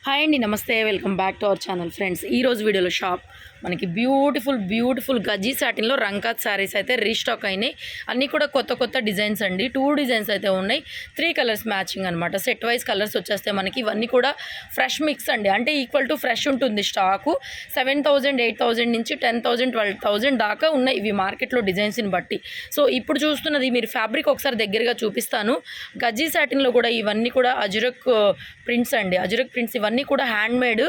Hi అండి, నమస్తే. Welcome back to our channel friends. ఈరోజు వీడియోలో షాప్ మనకి బ్యూటిఫుల్ గజ్జీ సాటిన్లో రంకాత్ శారీస్ అయితే రీస్టాక్ అయినాయి. అన్నీ కూడా కొత్త డిజైన్స్ అండి. 2 డిజైన్స్ అయితే ఉన్నాయి. 3 కలర్స్ మ్యాచింగ్ అనమాట. సెట్ వైజ్ కలర్స్ వచ్చేస్తే మనకి ఇవన్నీ కూడా ఫ్రెష్ మిక్స్ అండి. అంటే ఈక్వల్ టు ఫ్రెష్ ఉంటుంది స్టాకు. 7,000 8,000 నుంచి 10,000 12,000 దాకా ఉన్నాయి ఇవి మార్కెట్లో డిజైన్స్ని బట్టి. సో ఇప్పుడు చూస్తున్నది మీరు ఫ్యాబ్రిక్ ఒకసారి దగ్గరగా చూపిస్తాను. గజ్జీ సాటిన్లో కూడా ఇవన్నీ కూడా అజరక్ ప్రింట్స్ అండి. అజరక్ ప్రింట్స్ ఇవన్నీ కూడా హ్యాండ్ మేడ్.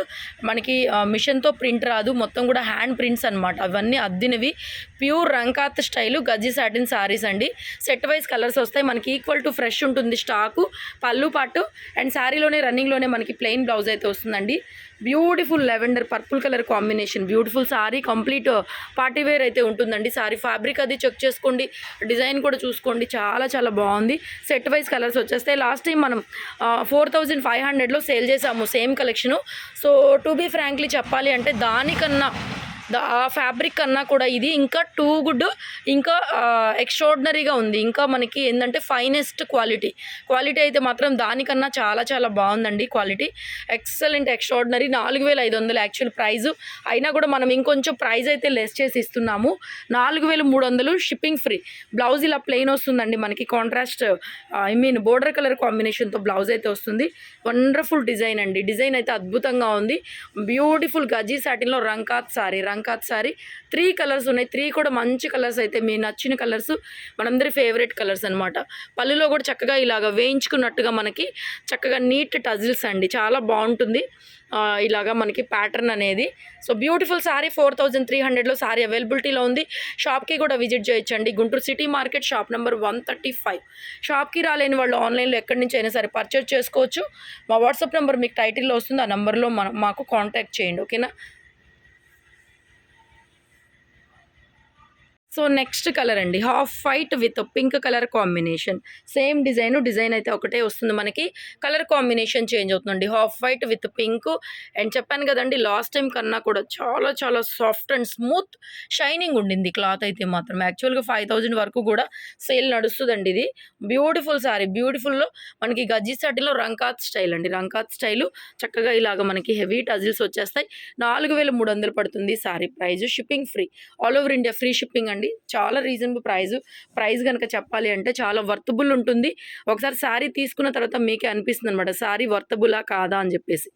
మనకి మిషన్తో ప్రింట్ రాదు, మొత్తం కూడా హ్యాండ్ ప్రింట్స్ అనమాట. అవన్నీ అద్దినవి ప్యూర్ రంకాత్ స్టైలు గజ్జీ సాటిన్ సారీస్ అండి. సెట్ వైజ్ కలర్స్ వస్తాయి మనకి. ఈక్వల్ టు ఫ్రెష్ ఉంటుంది స్టాకు. పళ్ళు పాటు అండ్ శారీలోనే రన్నింగ్లోనే మనకి ప్లెయిన్ బ్లౌజ్ అయితే వస్తుందండి. Beautiful lavender purple colour combination. Beautiful sari, complete party wear అయితే ఉంటుందండి. సారీ ఫ్యాబ్రిక్ అది చెక్ చేసుకోండి, డిజైన్ కూడా చూసుకోండి. చాలా బాగుంది. సెట్ వైజ్ కలర్స్ వచ్చేస్తే లాస్ట్ టైం మనం 4,500లో సేల్ చేసాము same collection. So to be frankly చెప్పాలి అంటే దానికన్నా ఆ ఫ్యాబ్రిక్ కన్నా కూడా ఇది ఇంకా టూ గుడ్, ఇంకా ఎక్స్ట్రాడినరీగా ఉంది. ఇంకా మనకి ఏంటంటే ఫైనెస్ట్ క్వాలిటీ అయితే మాత్రం దానికన్నా చాలా బాగుందండి. Quality excellent, extraordinary. 4,500 actual price అయినా కూడా మనం ఇంకొంచెం ప్రైజ్ అయితే లెస్ చేసి ఇస్తున్నాము. 4,300 షిప్పింగ్ ఫ్రీ. బ్లౌజ్ ఇలా ప్లెయిన్ వస్తుందండి మనకి. కాంట్రాస్ట్ బోర్డర్ కలర్ కాంబినేషన్తో బ్లౌజ్ అయితే వస్తుంది. వండర్ఫుల్ డిజైన్ అండి. డిజైన్ అయితే అద్భుతంగా ఉంది. బ్యూటిఫుల్ గజ్జీ సాటిన్లో రంకాత్ సారీ 3 కలర్స్ ఉన్నాయి. 3 కూడా మంచి కలర్స్ అయితే, మీ నచ్చిన కలర్స్, మనందరి ఫేవరెట్ కలర్స్ అనమాట. పళ్ళులో కూడా చక్కగా ఇలాగ వేయించుకున్నట్టుగా మనకి చక్కగా నీట్ టజిల్స్ అండి. చాలా బాగుంటుంది ఇలాగా మనకి ప్యాటర్న్ అనేది. సో బ్యూటిఫుల్ సారీ 4,300లో సారీ అవైలబిలిటీలో ఉంది. షాప్కి కూడా విజిట్ చేయొచ్చండి. Guntur city market, shop number 135. షాప్కి రాలేని వాళ్ళు ఆన్లైన్లో ఎక్కడి నుంచి అయినా సరే పర్చేజ్ చేసుకోవచ్చు. మా వాట్సాప్ నెంబర్ మీకు టైటిల్లో వస్తుంది. ఆ నెంబర్లో మాకు కాంటాక్ట్ చేయండి, ఓకేనా. సో నెక్స్ట్ కలర్ అండి, half white with pink colour combination. Same design అయితే ఒకటే వస్తుంది మనకి. కలర్ కాంబినేషన్ చేంజ్ అవుతుందండి. Half white with pink. And చెప్పాను కదండి లాస్ట్ టైం కన్నా కూడా చాలా సాఫ్ట్ అండ్ స్మూత్ షైనింగ్ ఉండింది క్లాత్ అయితే మాత్రం. యాక్చువల్గా 5,000 వరకు కూడా సేల్ నడుస్తుందండి. ఇది బ్యూటిఫుల్ సారీ. బ్యూటిఫుల్లో మనకి గజ్జీ సాటిన్లో రంకాత్ స్టైల్ అండి. రంకాత్ స్టైలు చక్కగా ఇలాగ మనకి హెవీ టజిల్స్ వచ్చేస్తాయి. 4,300 పడుతుంది sari price. Shipping free, all over India free shipping అండి. చాలా రీజనబుల్ ప్రైస్ కనుక చెప్పాలి అంటే చాలా వర్తబుల్ ఉంటుంది. ఒకసారి శారీ తీసుకున్న తర్వాత మీకే అనిపిస్తుంది అనమాట శారీ వర్తబులా కాదా అని చెప్పేసి.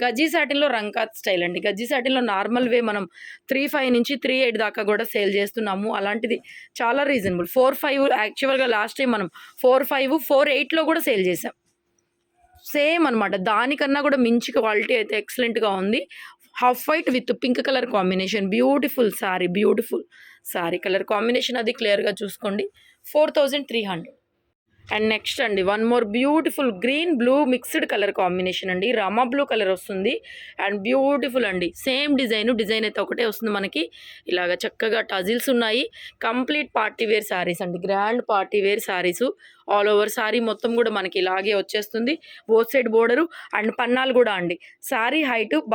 గజ్జీ సాటిన్లో రంకాత్ స్టైల్ అండి. గజ్జీ సాటిన్లో నార్మల్ వే మనం 3,500 నుంచి 3,800 దాకా కూడా సేల్ చేస్తున్నాము. అలాంటిది చాలా రీజనబుల్. 4,500 యాక్చువల్గా లాస్ట్ టైం మనం 4,500 4,800లో కూడా సేల్ చేసాం. సేమ్ అనమాట. దానికన్నా కూడా మించి క్వాలిటీ అయితే ఎక్సలెంట్గా ఉంది. Half white with pink colour combination. Beautiful sorry colour combination అది క్లియర్గా చూసుకోండి. 4,300. అండ్ నెక్స్ట్ అండి, one more beautiful green blue mixed colour combination అండి. రామా బ్లూ కలర్ వస్తుంది. అండ్ బ్యూటిఫుల్ అండి. సేమ్ డిజైన్ అయితే ఒకటే వస్తుంది మనకి. ఇలాగ చక్కగా టజిల్స్ ఉన్నాయి. కంప్లీట్ పార్టీ వేర్ శారీస్ అండి. Grand party wear saris. All over sari మొత్తం కూడా మనకి ఇలాగే వచ్చేస్తుంది. బోత్ సైడ్ బోర్డరు అండ్ పన్నాలు కూడా అండి. శారీ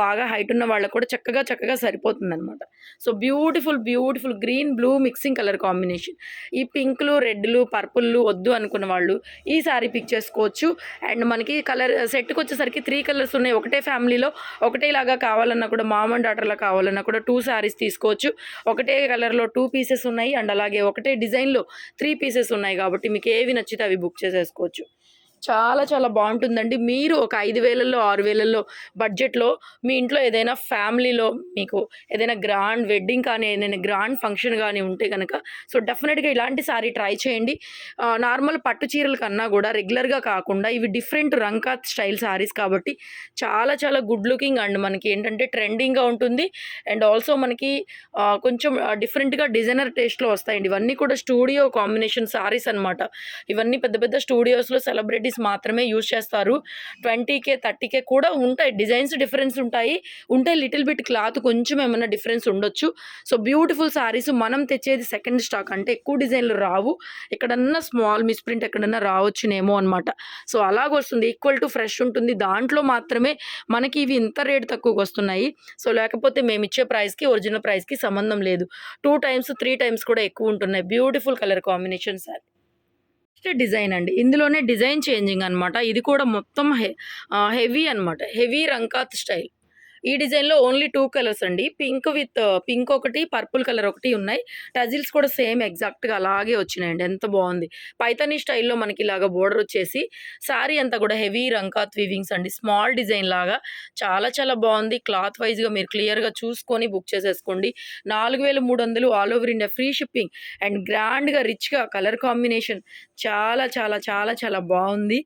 బాగా హైట్ ఉన్న వాళ్ళకు కూడా చక్కగా సరిపోతుంది అనమాట. So beautiful green blue mixing colour combination. ఈ పింక్లు రెడ్లు పర్పుల్లు వద్దు అనుకున్న వాళ్ళు ఈ సారీ పిక్ చేసుకోవచ్చు. అండ్ మనకి కలర్ సెట్కి వచ్చేసరికి 3 కలర్స్ ఉన్నాయి. ఒకటే ఫ్యామిలీలో ఒకటేలాగా కావాలన్నా కూడా, మామ్ అండ్ డాటర్లా కావాలన్నా కూడా 2 సారీస్ తీసుకోవచ్చు. ఒకటే కలర్లో 2 పీసెస్ ఉన్నాయి. అండ్ అలాగే ఒకటే డిజైన్లో 3 పీసెస్ ఉన్నాయి. కాబట్టి మీకు ఏవి నచ్చితే అవి బుక్ చేసేసుకోవచ్చు. చాలా బాగుంటుందండి. మీరు ఒక 5,000లో 6,000లో బడ్జెట్లో మీ ఇంట్లో ఏదైనా ఫ్యామిలీలో మీకు ఏదైనా గ్రాండ్ వెడ్డింగ్ కానీ ఏదైనా గ్రాండ్ ఫంక్షన్ కానీ ఉంటే కనుక సో డెఫినెట్గా ఇలాంటి సారీ ట్రై చేయండి. నార్మల్ పట్టు చీరల కన్నా కూడా రెగ్యులర్గా కాకుండా ఇవి డిఫరెంట్ రంకాత్ స్టైల్ సారీస్ కాబట్టి చాలా గుడ్ లుకింగ్ అండ్ మనకి ఏంటంటే ట్రెండింగ్గా ఉంటుంది. అండ్ ఆల్సో మనకి కొంచెం డిఫరెంట్గా డిజైనర్ టేస్ట్లో వస్తాయండి. ఇవన్నీ కూడా స్టూడియో కాంబినేషన్ సారీస్ అనమాట. ఇవన్నీ పెద్ద స్టూడియోస్లో సెలబ్రిటీస్ మాత్రమే యూజ్ చేస్తారు. 20K 30K కూడా ఉంటాయి. డిజైన్స్ డిఫరెన్స్ ఉంటాయి. లిటిల్ బిట్ క్లాత్ కొంచెం ఏమైనా డిఫరెన్స్ ఉండొచ్చు. సో బ్యూటిఫుల్ సారీస్ మనం తెచ్చేది సెకండ్ స్టాక్, అంటే ఎక్కువ డిజైన్లు రావు. ఎక్కడన్నా స్మాల్ మిస్ప్రింట్ ఎక్కడన్నా రావచ్చునేమో అనమాట. సో అలాగొస్తుంది. ఈక్వల్ టు ఫ్రెష్ ఉంటుంది. దాంట్లో మాత్రమే మనకి ఇవి ఇంత రేటు తక్కువకి వస్తున్నాయి. సో లేకపోతే మేము ఇచ్చే ప్రైస్కి ఒరిజినల్ ప్రైస్కి సంబంధం లేదు. 2 times 3 times కూడా ఎక్కువ ఉంటున్నాయి. Beautiful colour combination sorry. Design అండి. ఇందులోనే డిజైన్ చేంజింగ్ అనమాట. ఇది కూడా మొత్తం హెవీ అనమాట. Heavy Rangkat style. ఈ డిజైన్‌లో ఓన్లీ 2 కలర్స్ అండి. పింక్ ఒకటి, పర్పుల్ కలర్ ఒకటి ఉన్నాయి. టజిల్స్ కూడా సేమ్ ఎగ్జాక్ట్‌గా అలాగే వచ్చినాయండి. ఎంత బావుంది. పైతానీ స్టైల్‌లో మనకి ఇలాగ బోర్డర్ వచ్చేసి సారీ అంతా కూడా హెవీ రంకాత్ వీవింగ్స్ అండి. స్మాల్ డిజైన్ లాగా చాలా చాలా బావుంది. క్లాత్ వైస్‌గా మీరు క్లియర్‌గా చూసుకొని బుక్ చేసేసుకోండి. 4300 all over India free shipping and గ్రాండ్‌గా రిచ్‌గా కలర్ కాంబినేషన్ చాలా చాలా చాలా చాలా బావుంది.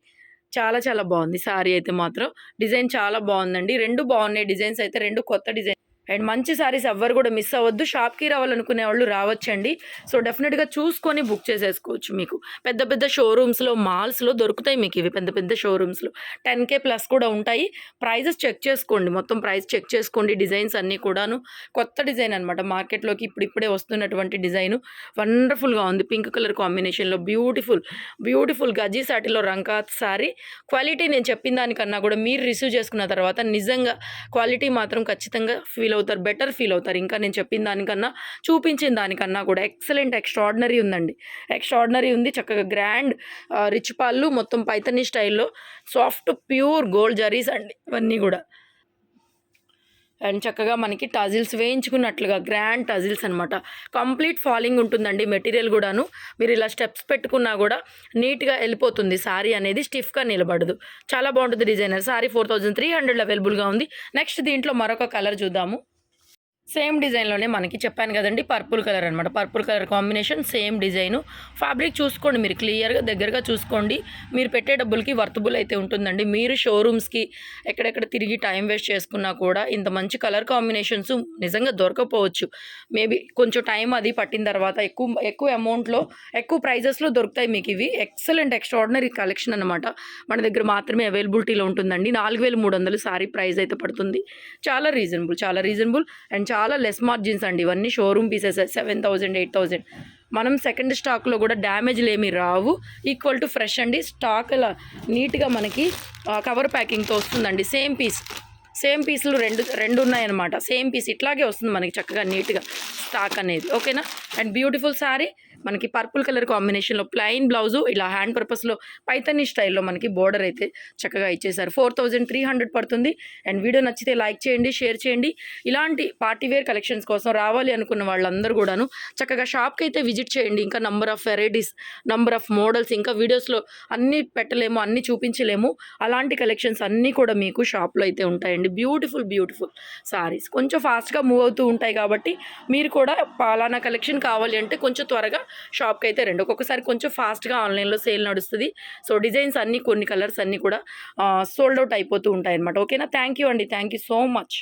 చాలా చాలా బావుంది. సారీ అయితే మాత్రం డిజైన్ చాలా బావుందండి. 2 బావున్నాయి డిజైన్స్ అయితే 2 కొత్త డిజైన్. అండ్ మంచి సారీస్ ఎవ్వరు కూడా మిస్ అవ్వద్దు. షాప్‌కి రావాలనుకునే వాళ్ళు రావచ్చండి. సో, డెఫినిట్‌గా చూసుకొని బుక్ చేసేసుకోవచ్చు మీకు. పెద్ద పెద్ద షోరూమ్స్‌లో, మాల్స్‌లో దొరుకుతాయి మీకివి పెద్ద పెద్ద షోరూమ్స్‌లో. 10,000 ప్లస్ కూడా ఉంటాయి. ప్రైజెస్ చెక్ చేసుకోండి. మొత్తం ప్రైస్ చెక్ చేసుకోండి. డిజైన్స్ అన్నీ కూడాను కొత్త డిజైన్ అనమాట. మార్కెట్‌లోకి ఇప్పుడిప్పుడే వస్తున్నటువంటి డిజైను. వండర్‌ఫుల్‌గా ఉంది. పింక్ కలర్ కాంబినేషన్‌లో బ్యూటిఫుల్, బ్యూటిఫుల్ గజీ సాటిలో రంకాత్ సారీ. క్వాలిటీ నేను చెప్పిన దానికన్నా కూడా మీరు రిసీవ్ చేసుకున్న తర్వాత నిజంగా క్వాలిటీ మాత్రం ఖచ్చితంగా ఫీల్ అవుతారు. బెటర్ ఫీల్ అవుతారు. ఇంకా నేను చెప్పిన దానికన్నా, చూపించిన దానికన్నా కూడా ఎక్సలెంట్ ఎక్స్ట్రార్డినరీ ఉందండి. ఎక్స్ట్రార్డినరీ ఉంది. చక్కగా గ్రాండ్ రిచ్ పళ్ళు మొత్తం పైతానీ స్టైల్‌లో సాఫ్ట్ ప్యూర్ గోల్డ్ జరీస్ అండి ఇవన్నీ గూడా. అండ్ చక్కగా మనకి టజిల్స్ వేయించుకున్నట్లుగా గ్రాండ్ టజిల్స్ అనమాట. కంప్లీట్ ఫాలింగ్ ఉంటుందండి మెటీరియల్ గూడాను. మీరు ఇలా స్టెప్స్ పెట్టుకున్నా గూడా నీట్‌గా ఎళ్ళిపోతుంది. సారీ అనేది స్టిఫ్‌గా నిలబడదు. చాలా బావుంటుంది డిజైనర్. సారీ 4300 అవైలబుల్‌గా ఉంది. నెక్స్ట్ దీంట్లో మరొక కలర్ చూద్దాము. సేమ్ డిజైన్‌లోనే మనకి చెప్పాను గదండీ! పర్పుల్ కలర్ అనమాట. Purple colour combination same design. Fabric చూసుకోండి మీరు క్లియర్‌గా దగ్గరగా చూసుకోండి. మీరు పెట్టే డబ్బులకి వర్తబుల్ అయితే ఉంటుందండి. మీరు షోరూమ్స్‌కి ఎక్కడెక్కడ తిరిగి టైం వేస్ట్ చేసుకున్నా కూడా ఇంత మంచి కలర్ కాంబినేషన్స్ నిజంగా దొరకకపోవచ్చు. మేబీ కొంచెం టైం అది పట్టిన తర్వాత ఎక్కువ అమౌంట్‌లో, ఎక్కువ ప్రైజెస్‌లో దొరుకుతాయి మీకివి. ఎక్సలెంట్ ఎక్స్ట్రార్డినరీ కలెక్షన్ అనమాట. మన దగ్గర మాత్రమే అవైలబిలిటీలో ఉంటుందండి. 4300 సారీ ప్రైస్ అయితే పడుతుంది. చాలా రీజనబుల్, చాలా రీజనబుల్ అండ్ చాలా లెస్ మార్జిన్స్ అండి. ఇవన్నీ షోరూమ్ పీసెస్ 7,000, 8,000. మనం సెకండ్ స్టాక్‌లో గూడా డ్యామేజ్‌లేమి రావు. ఈక్వల్ టు ఫ్రెష్ అండి. స్టాక్ ఇలా నీట్‌గా మనకి కవర్ ప్యాకింగ్‌తో వస్తుందండి. సేమ్ పీసులు రెండు ఉన్నాయన్నమాట. సేమ్ పీస్ ఇట్లాగే వస్తుంది మనకి చక్కగా నీట్‌గా స్టాక్ అనేది. ఓకేనా? అండ్ బ్యూటిఫుల్ సారీ మనకి పర్పుల్ కలర్ కాంబినేషన్‌లో ప్లెయిన్ బ్లౌజు ఇలా హ్యాండ్ పర్పస్‌లో పైతానీ స్టైల్‌లో మనకి బోర్డర్ అయితే చక్కగా ఇచ్చేసారు. 4300 పడుతుంది. అండ్ వీడియో నచ్చితే లైక్ చేయండి, షేర్ చేయండి. ఇలాంటి పార్టీ వేర్ కలెక్షన్స్ కోసం రావాలి అనుకున్న వాళ్ళందరూ కూడాను చక్కగా షాప్‌కి అయితే విజిట్ చేయండి. ఇంకా number of varieties, number of models ఇంకా వీడియోస్‌లో అన్నీ పెట్టలేము, అన్నీ చూపించలేము. అలాంటి కలెక్షన్స్ అన్నీ కూడా మీకు షాప్‌లో అయితే ఉంటాయండి. బ్యూటిఫుల్ సారీస్ కొంచెం ఫాస్ట్‌గా మూవ్ అవుతూ ఉంటాయి కాబట్టి మీరు కూడా పలానా కలెక్షన్ కావాలి అంటే కొంచెం త్వరగా షాప్‌కి అయితే రండి. ఒక్కొక్కసారి కొంచెం ఫాస్ట్‌గా ఆన్‌లైన్‌లో సేల్ నడుస్తది. సో, డిజైన్స్ అన్నీ కొన్ని కలర్స్ అన్నీ కూడా సోల్డ్ ఔట్ అయిపోతూ ఉంటాయన్నమాట. ఓకేనా? థ్యాంక్ యూ అండి. Thank you so much.